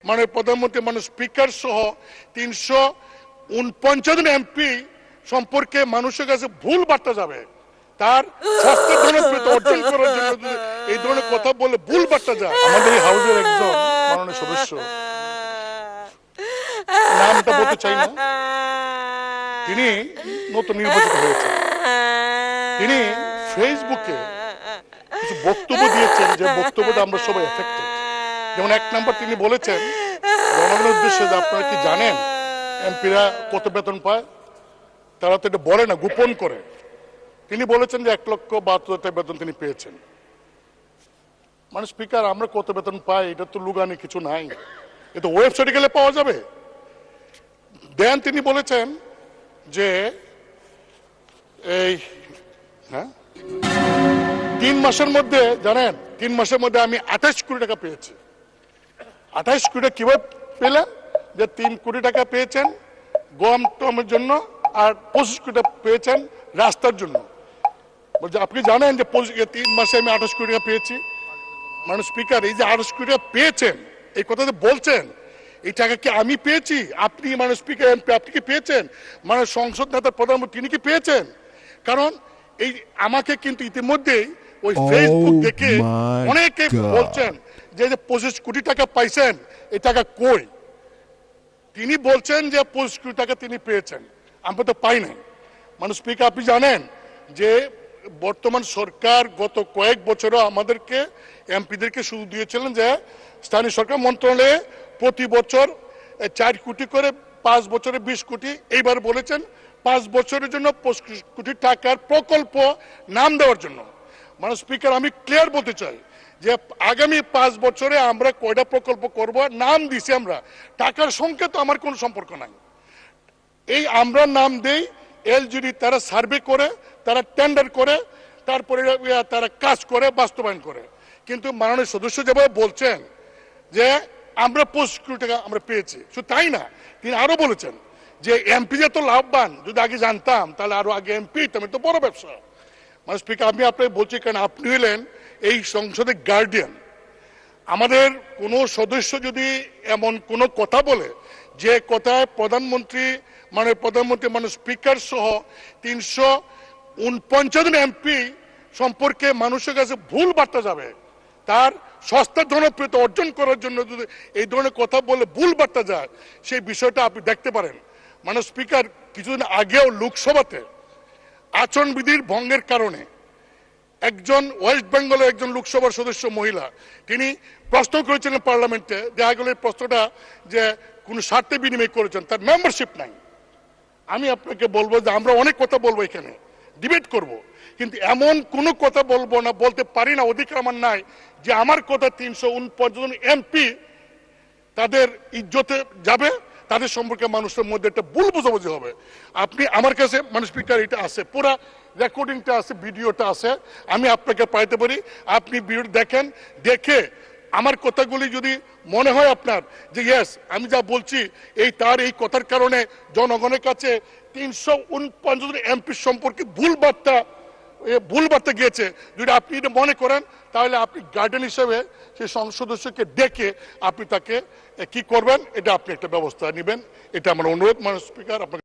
মাননীয় প্রধানমন্ত্রী মাননীয় স্পিকার সহ 349 জন এমপি সম্পর্কে মানুষের কাছে ভুল বার্তা যাবে। তার স্বাস্থ্য জনপ্রিয়তা অর্জন করার জন্য এই ধরনের কথা বলে ভুল বার্তা যায়। আমাদের এই হাউসের একজন মাননীয় সদস্য, নামটা বলতে চাই না, তিনি নতুন নির্বাচিত হয়েছে, তিনি ফেসবুকে কিছু বক্তব্য দিয়েছেন যে বক্তব্যটা আমরা সবাই এফেক্টেড। যেমন 1 নম্বর তিনি বলেছেন জনগণের উদ্দেশ্যে যে আপনারা কি জানেন এমপিরা কত বেতন পায়? তারা তো এটা বলে না, গোপন করে। তিনি বলেছেন যে 1,72,000 বেতন তিনি পেয়েছেন। মানে স্পিকার, আমরা কত বেতন পাই এটা তো লুগানি কিছু নাই, এটা ওয়েবসাইটে গেলে পাওয়া যাবে। দেন তিনি বলেছেন যে এই 3 মাসের মধ্যে, জানেন 3 মাসের মধ্যে আমি 28 কোটি টাকা পেয়েছি। 28 কোটি টাকা কিভাবে পেলেন? যে 3 কোটি টাকা পেয়েছেন গম টমের জন্য আর 25 কোটি টাকা পেয়েছেন রাস্তার জন্য। বলছে আপনি জানেন যে 3 মাসে আমি 28 কোটি টাকা পেয়েছি। মানে স্পিকার, এই যে 28 কোটি টাকা পেয়েছেন, এই কথা যে বলছেন, এই টাকা কি আমি পেয়েছি? আপনি মানে স্পিকার এমপি আপনি কি পেয়েছেন? মানে সংসদ নেতা প্রধানমন্ত্রী তিনি কি পেয়েছেন? কারণ এই আমাকে কিন্তু ইতিমধ্যেই ওই ফেসবুক দেখে অনেকে বলছেন যে 25 কোটি টাকা পাইছেন, এই টাকা কই? তিনি বলছেন যে 25 কোটি টাকা তিনি পেয়েছেন, আমরা তো পাই নাই। মানে স্পিকার, আপনি জানেন যে বর্তমান সরকার গত কয়েক বছরও আমাদেরকে এমপিদেরকে সুযোগ দিয়েছিলেন যে স্থানীয় সরকার মন্ত্রণালয়ে প্রতি বছর 4 কোটি করে, 5 বছরে 20 কোটি, এইবার বলেছেন 5 বছরের জন্য 25 কোটি টাকার প্রকল্প নাম দেওয়ার জন্য। মানে স্পিকার, আমি ক্লিয়ার বলতে চাই যে আগামী 5 বছরে আমরা কয়টা প্রকল্প করব নাম দিছি আমরা, টাকার সঙ্গে তো আমার কোনো সম্পর্ক নাই। এই আমরা নাম দেই, এলজিডি তারা সার্ভে করে, তারা টেন্ডার করে, তারপরে তারা কাজ করে, বাস্তবায়ন করে। কিন্তু মাননীয় সদস্য যেভাবে বলছেন যে আমরা 25 কোটি টাকা আমরা পেয়েছি, শুধু তাই না, তিনি আরো বলেছেন যে এমপি যে তো লাভবান, যদি আগে জানতাম তাহলে আরো আগে এমপি আমি তো বড় ব্যবসা। মানে স্পিকার, আমি আপনাকে বলছি কারণ আপনি হলেন এই সংসদের গার্ডিয়ান। আমাদের কোনো সদস্য যদি এমন কোনো কথা বলে যে কথায় প্রধানমন্ত্রী মানে স্পিকার সহ 349 জন এমপি সম্পর্কে মানুষের কাছে ভুল বার্তা যাবে, তার সস্তা জনপ্রিয়তা অর্জন করার জন্য যদি এই ধরনের কথা বলে ভুল বার্তা যায়, সেই বিষয়টা আপনি দেখতে পারেন। মানে স্পিকার, কিছুদিন আগেও লোকসভাতে আচরণবিধির ভঙ্গের কারণে একজন ওয়েস্ট বেঙ্গলের একজন লোকসভার সদস্য মহিলা, তিনি প্রশ্ন করেছিলেন পার্লামেন্টে, দেখা গেল এই প্রশ্নটা যে কোনো স্বার্থে বিনিময় করেছেন, তার মেম্বারশিপ নাই। আমি আপনাকে বলবো যে আমরা অনেক কথা বলবো, এখানে ডিবেট করব, কিন্তু এমন কোনো কথা বলবো না, বলতে পারি না, অধিকার আমার নাই যে আমার কথা 349 জন এমপি তাদের ইজ্জতে যাবে, তাদের সম্পর্কে মানুষের মধ্যে একটা ভুল বোঝাবুঝি হবে। আপনি আমার কাছে মানে স্পিকার এটা আছে, পুরো রেকর্ডিংটা আছে, ভিডিওটা আছে, আমি আপনাকে পাইতে পারি। আপনি ভিডিও দেখেন, দেখে আমার কথাগুলি যদি মনে হয় আপনার যে ইয়েস আমি যা বলছি তার এই কথার কারণে জনগণের কাছে 349 জন এমপি সম্পর্কে ভুল বার্তা গিয়েছে, যদি আপনি এটা মনে করেন, তাহলে আপনি গার্ডিয়ান হিসেবে সেই সংসদ সদস্যকে ডেকে আপনি তাকে কি করবেন, এটা আপনি একটা ব্যবস্থা নেবেন, এটা আমার অনুরোধ। মানে স্পিকার, আপনাকে